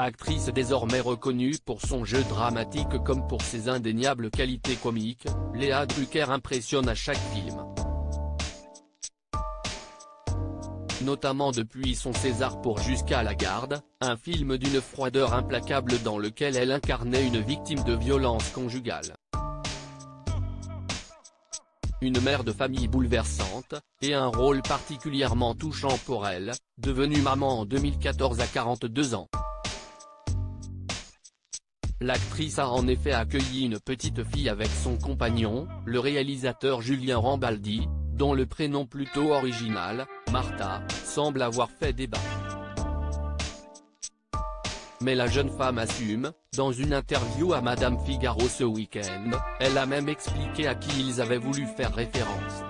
Actrice désormais reconnue pour son jeu dramatique comme pour ses indéniables qualités comiques, Léa Drucker impressionne à chaque film. Notamment depuis son César pour Jusqu'à la garde, un film d'une froideur implacable dans lequel elle incarnait une victime de violence conjugale. Une mère de famille bouleversante, et un rôle particulièrement touchant pour elle, devenue maman en 2014 à 42 ans. L'actrice a en effet accueilli une petite fille avec son compagnon, le réalisateur Julien Rambaldi, dont le prénom plutôt original, Martha, semble avoir fait débat. Mais la jeune femme assume, dans une interview à Madame Figaro ce week-end, elle a même expliqué à qui ils avaient voulu faire référence.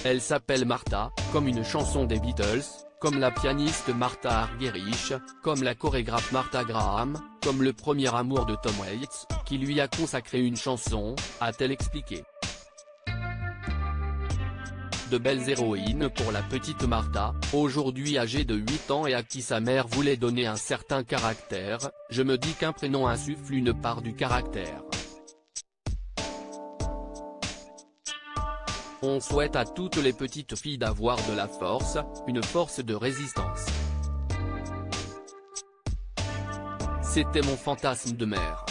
Elle s'appelle Martha, comme une chanson des Beatles, comme la pianiste Martha Argerich, comme la chorégraphe Martha Graham, comme le premier amour de Tom Waits, qui lui a consacré une chanson, a-t-elle expliqué. De belles héroïnes pour la petite Martha, aujourd'hui âgée de 8 ans et à qui sa mère voulait donner un certain caractère, je me dis qu'un prénom insuffle une part du caractère. On souhaite à toutes les petites filles d'avoir de la force, une force de résistance. C'était mon fantasme de mère.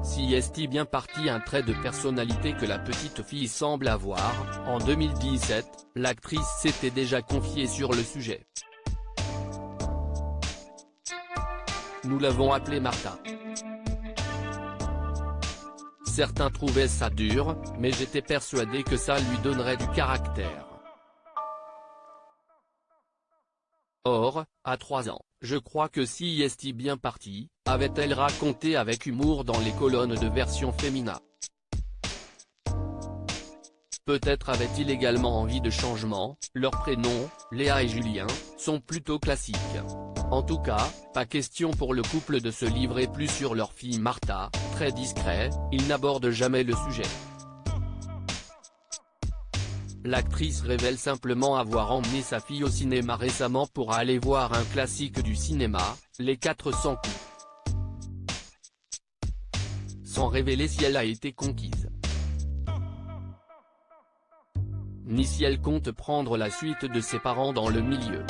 Si est bien parti un trait de personnalité que la petite fille semble avoir, en 2017, l'actrice s'était déjà confiée sur le sujet. Nous l'avons appelée Martha. Certains trouvaient ça dur, mais j'étais persuadé que ça lui donnerait du caractère. Or, à 3 ans, je crois que si est bien parti, avait-elle raconté avec humour dans les colonnes de version féminin. Peut-être avait-il également envie de changement, leurs prénoms, Léa et Julien, sont plutôt classiques. En tout cas, pas question pour le couple de se livrer plus sur leur fille Martha, très discret, ils n'abordent jamais le sujet. L'actrice révèle simplement avoir emmené sa fille au cinéma récemment pour aller voir un classique du cinéma, Les 400 coups. Sans révéler si elle a été conquise. Ni si elle compte prendre la suite de ses parents dans le milieu.